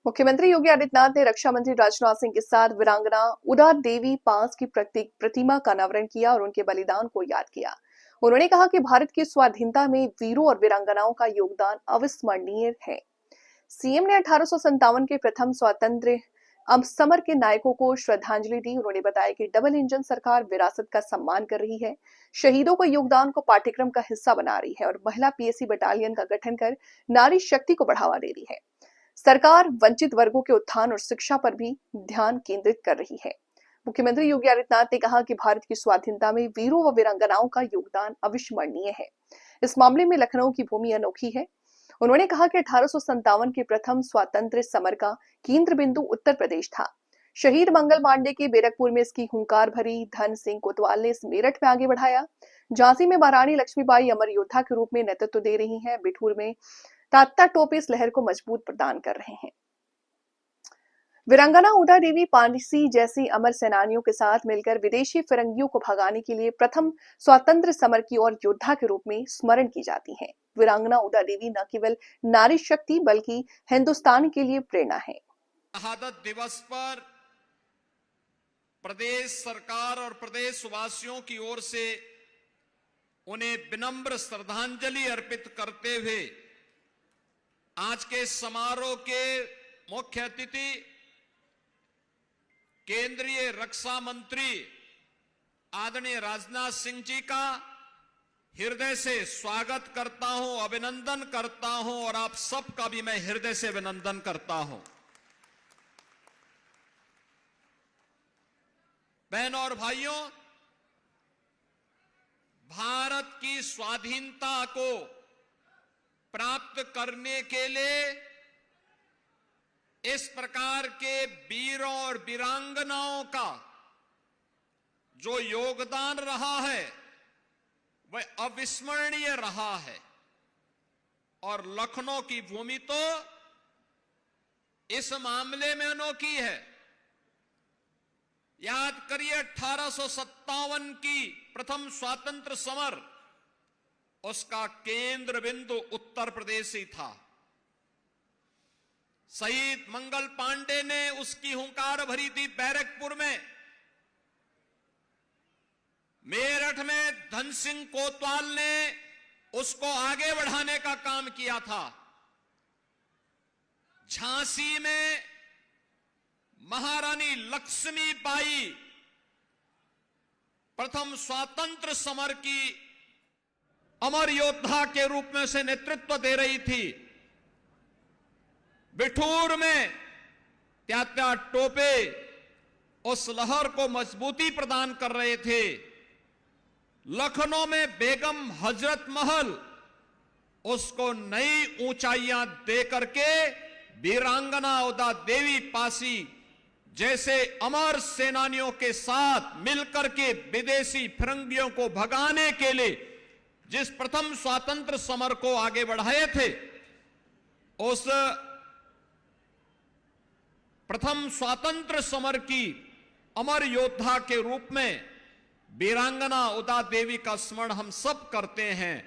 मुख्यमंत्री योगी आदित्यनाथ ने रक्षा मंत्री राजनाथ सिंह के साथ वीरांगना उदा देवी पास की प्रतिमा का अनावरण किया और उनके बलिदान को याद किया। उन्होंने कहा कि भारत की स्वाधीनता में वीरों और वीरांगनाओं का योगदान अविस्मरणीय है। सीएम ने 1857 के प्रथम स्वतंत्र समर के नायकों को श्रद्धांजलि दी। उन्होंने बताया कि डबल इंजन सरकार विरासत का सम्मान कर रही है, शहीदों के योगदान को पाठ्यक्रम का हिस्सा बना रही है और महिला पीएससी बटालियन का गठन कर नारी शक्ति को बढ़ावा दे रही है। सरकार वंचित वर्गों के उत्थान और शिक्षा पर भी ध्यान केंद्रित कर रही है। मुख्यमंत्री योगी आदित्यनाथ ने कहा कि भारत की स्वाधीनता में वीरों व वीरांगनाओं का योगदान अविस्मरणीय है। इस मामले में लखनऊ की भूमि अनोखी है। उन्होंने कहा कि 1857 के प्रथम स्वातंत्र्य समर का केंद्र बिंदु उत्तर प्रदेश था। शहीद मंगल पांडे के बैरकपुर में इसकी हुंकार भरी, धन सिंह कोतवाल ने इस मेरठ में आगे बढ़ाया। झांसी में महारानी लक्ष्मीबाई अमर योद्धा के रूप में नेतृत्व दे रही हैं। बिठूर में तात्या टोपे इस लहर को मजबूत प्रदान कर रहे हैं। वीरांगना उदा देवी पानसी जैसी अमर सेनानियों के साथ मिलकर विदेशी फिरंगियों को भगाने के लिए प्रथम स्वतंत्र समर की और योद्धा के रूप में स्मरण की जाती हैं। वीरांगना उदा देवी न केवल नारी शक्ति बल्कि हिंदुस्तान के लिए प्रेरणा है। शहादत दिवस पर प्रदेश सरकार और प्रदेश वासियों की ओर से उन्हें विनम्र श्रद्धांजलि अर्पित करते हुए आज के समारोह के मुख्य अतिथि केंद्रीय रक्षा मंत्री आदरणीय राजनाथ सिंह जी का हृदय से स्वागत करता हूं, अभिनंदन करता हूं और आप सबका भी मैं हृदय से अभिनंदन करता हूं। बहनों और भाइयों, भारत की स्वाधीनता को प्राप्त करने के लिए इस प्रकार के वीरों और वीरांगनाओं का जो योगदान रहा है वह अविस्मरणीय रहा है। और लखनऊ की भूमि तो इस मामले में अनोखी है। याद करिए 1857 की प्रथम स्वातंत्र समर, उसका केंद्र बिंदु उत्तर प्रदेश ही था। शहीद मंगल पांडे ने उसकी हुंकार भरी थी बैरकपुर में। मेरठ में धन सिंह कोतवाल ने उसको आगे बढ़ाने का काम किया था। झांसी में महारानी लक्ष्मीबाई प्रथम स्वातंत्र समर की अमर योद्धा के रूप में से नेतृत्व दे रही थी। बिठूर में तात्या टोपे उस लहर को मजबूती प्रदान कर रहे थे। लखनऊ में बेगम हजरत महल उसको नई ऊंचाइयां दे करके वीरांगना उदा देवी पासी जैसे अमर सेनानियों के साथ मिलकर के विदेशी फिरंगियों को भगाने के लिए जिस प्रथम स्वातंत्र समर को आगे बढ़ाए थे, उस प्रथम स्वातंत्र समर की अमर योद्धा के रूप में वीरांगना उदा देवी का स्मरण हम सब करते हैं।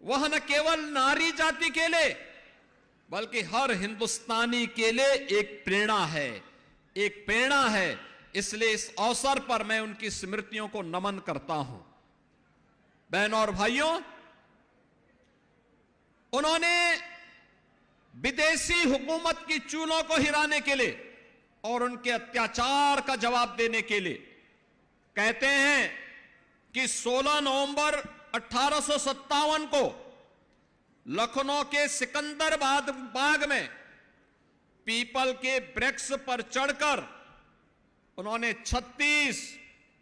वह न केवल नारी जाति के लिए बल्कि हर हिंदुस्तानी के लिए एक प्रेरणा है, एक प्रेरणा है। इसलिए इस अवसर पर मैं उनकी स्मृतियों को नमन करता हूं। बहनों और भाइयों, उन्होंने विदेशी हुकूमत की चूलों को हिलाने के लिए और उनके अत्याचार का जवाब देने के लिए कहते हैं कि 16 नवंबर 1857 को लखनऊ के सिकंदराबाद बाग में पीपल के वृक्ष पर चढ़कर उन्होंने 36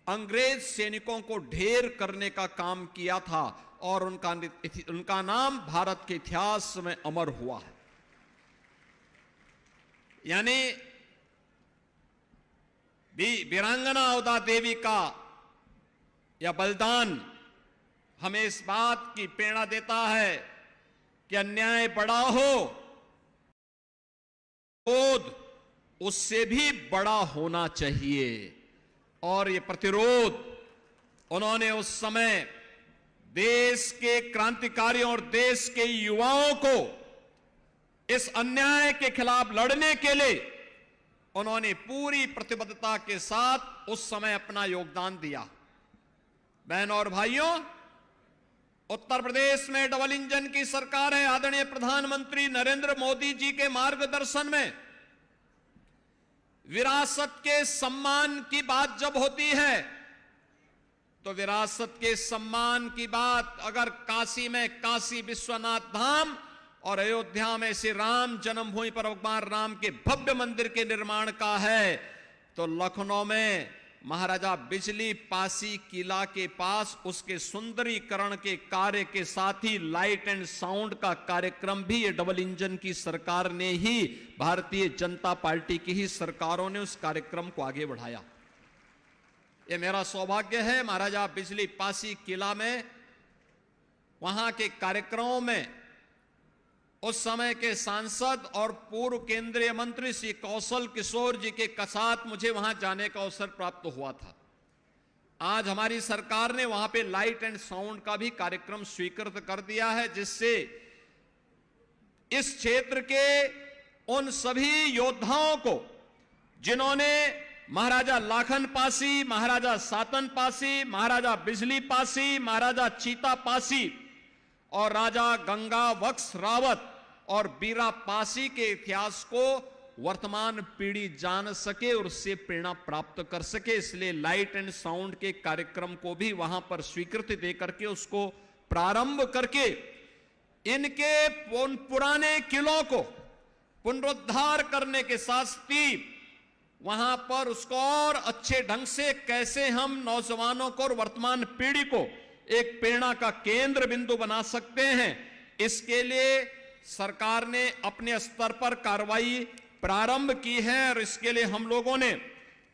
अंग्रेज सैनिकों को ढेर करने का काम किया था और उनका नाम भारत के इतिहास में अमर हुआ है। यानी वीरांगना उदा देवी का यह बलिदान हमें इस बात की प्रेरणा देता है कि अन्याय बड़ा हो, क्रोध उससे भी बड़ा होना चाहिए। और ये प्रतिरोध उन्होंने उस समय देश के क्रांतिकारियों और देश के युवाओं को इस अन्याय के खिलाफ लड़ने के लिए उन्होंने पूरी प्रतिबद्धता के साथ उस समय अपना योगदान दिया। बहनों और भाइयों, उत्तर प्रदेश में डबल इंजन की सरकार है। आदरणीय प्रधानमंत्री नरेंद्र मोदी जी के मार्गदर्शन में विरासत के सम्मान की बात जब होती है तो विरासत के सम्मान की बात अगर काशी में काशी विश्वनाथ धाम और अयोध्या में श्री राम जन्मभूमि पर भगवान राम के भव्य मंदिर के निर्माण का है तो लखनऊ में महाराजा बिजली पासी किला के पास उसके सुंदरीकरण के कार्य के साथ ही लाइट एंड साउंड का कार्यक्रम भी ये डबल इंजन की सरकार ने ही, भारतीय जनता पार्टी की ही सरकारों ने उस कार्यक्रम को आगे बढ़ाया। ये मेरा सौभाग्य है महाराजा बिजली पासी किला में वहां के कार्यक्रमों में उस समय के सांसद और पूर्व केंद्रीय मंत्री श्री कौशल किशोर जी के साथ मुझे वहां जाने का अवसर प्राप्त हुआ था। आज हमारी सरकार ने वहां पे लाइट एंड साउंड का भी कार्यक्रम स्वीकृत कर दिया है, जिससे इस क्षेत्र के उन सभी योद्धाओं को जिन्होंने महाराजा लाखन पासी, महाराजा सातन पासी, महाराजा बिजली पासी, महाराजा चीता पासी और राजा गंगा वक्स रावत और बीरा पासी के इतिहास को वर्तमान पीढ़ी जान सके और उससे प्रेरणा प्राप्त कर सके, इसलिए लाइट एंड साउंड के कार्यक्रम को भी वहां पर स्वीकृति दे करके उसको प्रारंभ करके इनके उन पुराने किलों को पुनरुद्धार करने के साथ ही वहां पर उसको और अच्छे ढंग से कैसे हम नौजवानों को और वर्तमान पीढ़ी को एक प्रेरणा का केंद्र बिंदु बना सकते हैं, इसके लिए सरकार ने अपने स्तर पर कार्रवाई प्रारंभ की है और इसके लिए हम लोगों ने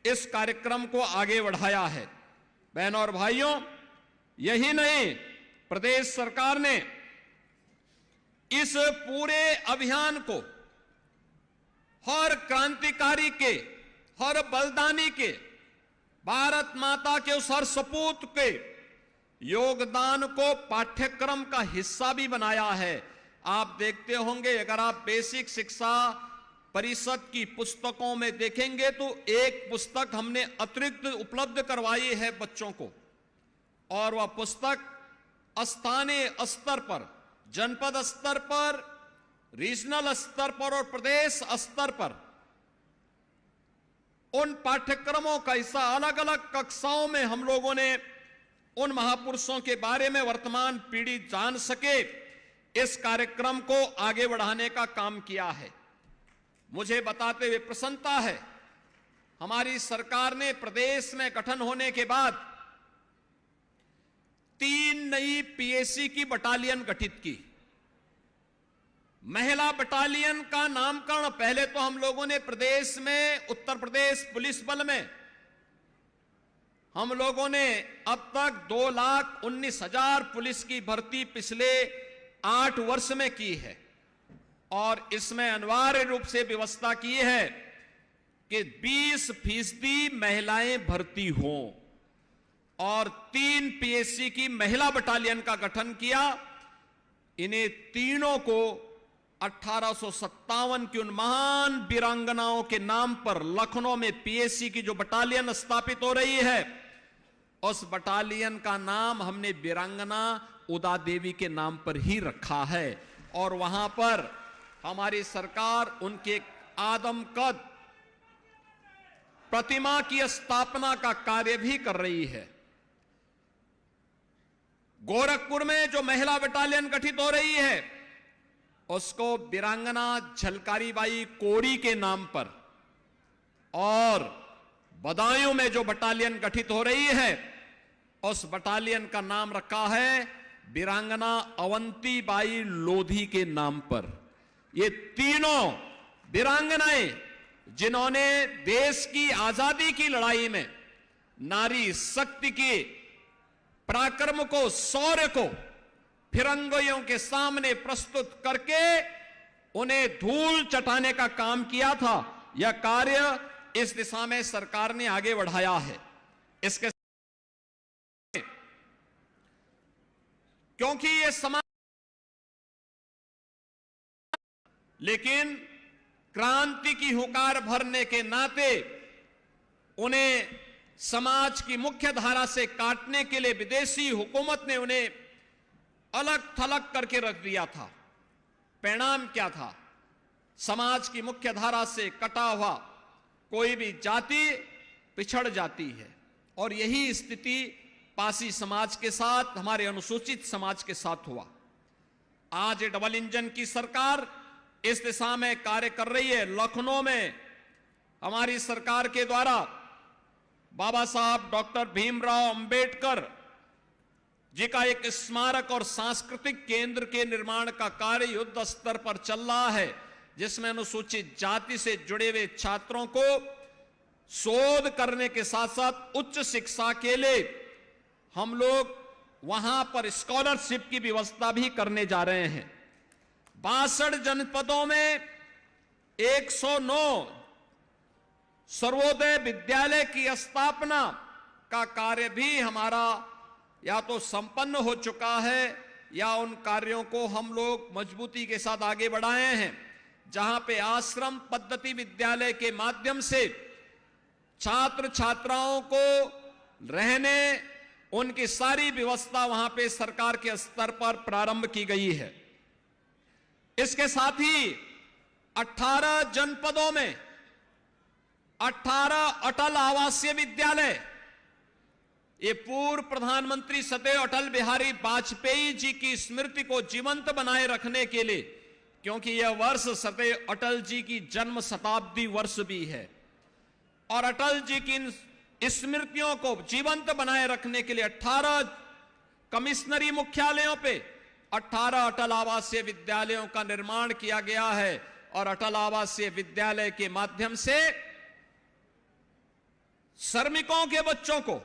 इस कार्यक्रम को आगे बढ़ाया है। बहनों और भाइयों, यही नहीं, प्रदेश सरकार ने इस पूरे अभियान को हर क्रांतिकारी के, हर बलिदानी के, भारत माता के उस हर सपूत के योगदान को पाठ्यक्रम का हिस्सा भी बनाया है। आप देखते होंगे, अगर आप बेसिक शिक्षा परिषद की पुस्तकों में देखेंगे तो एक पुस्तक हमने अतिरिक्त उपलब्ध करवाई है बच्चों को, और वह पुस्तक स्थानीय स्तर पर, जनपद स्तर पर, रीजनल स्तर पर और प्रदेश स्तर पर उन पाठ्यक्रमों का हिस्सा अलग अलग कक्षाओं में हम लोगों ने उन महापुरुषों के बारे में वर्तमान पीढ़ी जान सके, इस कार्यक्रम को आगे बढ़ाने का काम किया है। मुझे बताते हुए प्रसन्नता है, हमारी सरकार ने प्रदेश में गठन होने के बाद 3 नई पीएसी की बटालियन गठित की। महिला बटालियन का नामकरण पहले तो हम लोगों ने प्रदेश में उत्तर प्रदेश पुलिस बल में हम लोगों ने अब तक 2,19,000 पुलिस की भर्ती पिछले 8 वर्ष में की है, और इसमें अनिवार्य रूप से व्यवस्था की है कि 20% महिलाएं भर्ती हों, और 3 पीएससी की महिला बटालियन का गठन किया। इन्हें तीनों को 1857 की उन महान वीरांगनाओं के नाम पर लखनऊ में पीएससी की जो बटालियन स्थापित हो रही है, उस बटालियन का नाम हमने वीरांगना उदा देवी के नाम पर ही रखा है, और वहां पर हमारी सरकार उनके आदमकद प्रतिमा की स्थापना का कार्य भी कर रही है। गोरखपुर में जो महिला बटालियन गठित हो रही है उसको वीरांगना झलकारी बाई कोरी के नाम पर, और बदायूं में जो बटालियन गठित हो रही है उस बटालियन का नाम रखा है वीरांगना अवंती बाई लोधी के नाम पर। ये तीनों वीरांगनाएं जिन्होंने देश की आजादी की लड़ाई में नारी शक्ति के पराक्रम को, शौर्य को फिरंगियों के सामने प्रस्तुत करके उन्हें धूल चटाने का काम किया था, यह कार्य इस दिशा में सरकार ने आगे बढ़ाया है। इसके क्योंकि ये समाज लेकिन क्रांति की हुंकार भरने के नाते उन्हें समाज की मुख्य धारा से काटने के लिए विदेशी हुकूमत ने उन्हें अलग थलग करके रख दिया था। परिणाम क्या था? समाज की मुख्य धारा से कटा हुआ कोई भी जाति पिछड़ जाती है, और यही स्थिति पासी समाज के साथ, हमारे अनुसूचित समाज के साथ हुआ। आज डबल इंजन की सरकार इस दिशा में कार्य कर रही है। लखनऊ में हमारी सरकार के द्वारा बाबा साहब डॉक्टर भीमराव अंबेडकर जी का एक स्मारक और सांस्कृतिक केंद्र के निर्माण का कार्य युद्ध स्तर पर चल रहा है, जिसमें अनुसूचित जाति से जुड़े हुए छात्रों को शोध करने के साथ साथ उच्च शिक्षा के लिए हम लोग वहां पर स्कॉलरशिप की व्यवस्था भी करने जा रहे हैं। 62 जनपदों में 109 सर्वोदय विद्यालय की स्थापना का कार्य भी हमारा या तो संपन्न हो चुका है या उन कार्यों को हम लोग मजबूती के साथ आगे बढ़ाए हैं, जहां पे आश्रम पद्धति विद्यालय के माध्यम से छात्र छात्राओं को रहने, उनकी सारी व्यवस्था वहां पे सरकार के स्तर पर प्रारंभ की गई है। इसके साथ ही 18 जनपदों में 18 अटल आवासीय विद्यालय, ये पूर्व प्रधानमंत्री सदैव अटल बिहारी वाजपेयी जी की स्मृति को जीवंत बनाए रखने के लिए, क्योंकि यह वर्ष सदैव अटल जी की जन्म शताब्दी वर्ष भी है, और अटल जी की इन स्मृतियों को जीवंत बनाए रखने के लिए 18 कमिश्नरी मुख्यालयों पे 18 अटल आवासीय विद्यालयों का निर्माण किया गया है। और अटल आवासीय विद्यालय के माध्यम से श्रमिकों के बच्चों को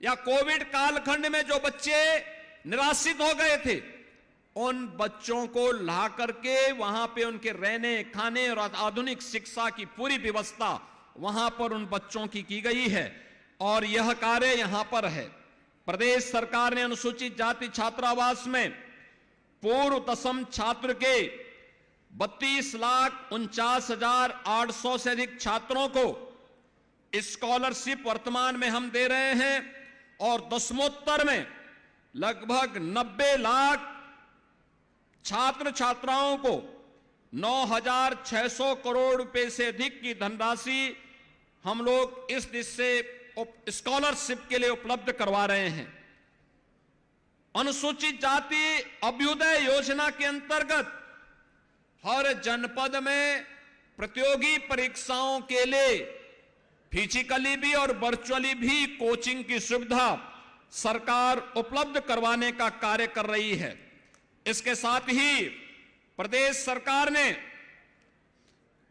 या कोविड कालखंड में जो बच्चे निराश्रित हो गए थे, उन बच्चों को ला करके वहां पे उनके रहने खाने और आधुनिक शिक्षा की पूरी व्यवस्था वहां पर उन बच्चों की गई है, और यह कार्य यहां पर है। प्रदेश सरकार ने अनुसूचित जाति छात्रावास में पूर्व दशम छात्र के 32,49,800 से अधिक छात्रों को स्कॉलरशिप वर्तमान में हम दे रहे हैं, और दसमोत्तर में लगभग 90 लाख छात्र छात्राओं को 9,600 करोड़ रुपए से अधिक की धनराशि हम लोग इस दिशा से स्कॉलरशिप के लिए उपलब्ध करवा रहे हैं। अनुसूचित जाति अभ्युदय योजना के अंतर्गत हर जनपद में प्रतियोगी परीक्षाओं के लिए फिजिकली भी और वर्चुअली भी कोचिंग की सुविधा सरकार उपलब्ध करवाने का कार्य कर रही है। इसके साथ ही प्रदेश सरकार ने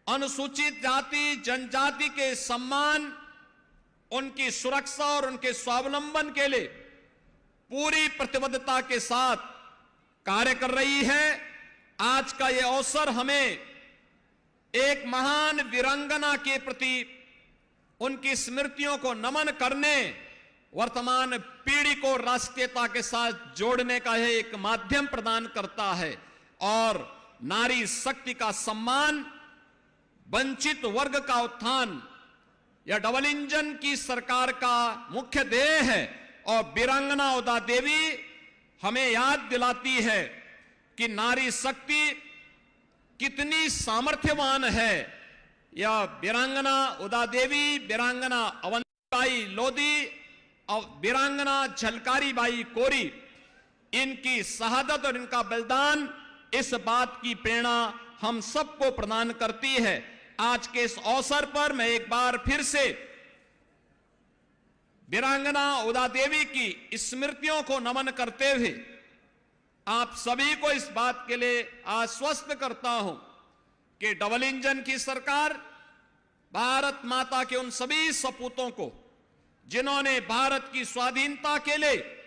अनुसूचित जाति जनजाति के सम्मान, उनकी सुरक्षा और उनके स्वावलंबन के लिए पूरी प्रतिबद्धता के साथ कार्य कर रही है। आज का यह अवसर हमें एक महान वीरांगना के प्रति उनकी स्मृतियों को नमन करने, वर्तमान पीढ़ी को राष्ट्रीयता के साथ जोड़ने का यह एक माध्यम प्रदान करता है, और नारी शक्ति का सम्मान, वंचित वर्ग का उत्थान, यह डबल इंजन की सरकार का मुख्य ध्येय है। और वीरांगना उदा देवी हमें याद दिलाती है कि नारी शक्ति कितनी सामर्थ्यवान है। यह वीरांगना उदा देवी, वीरांगना अवंतीबाई लोधी और वीरांगना झलकारी बाई कोरी, इनकी शहादत और इनका बलिदान इस बात की प्रेरणा हम सबको प्रदान करती है। आज के इस अवसर पर मैं एक बार फिर से वीरांगना उदा देवी की स्मृतियों को नमन करते हुए आप सभी को इस बात के लिए आश्वस्त करता हूं कि डबल इंजन की सरकार भारत माता के उन सभी सपूतों को, जिन्होंने भारत की स्वाधीनता के लिए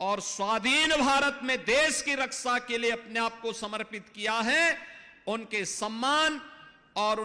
और स्वाधीन भारत में देश की रक्षा के लिए अपने आप को समर्पित किया है, उनके सम्मान और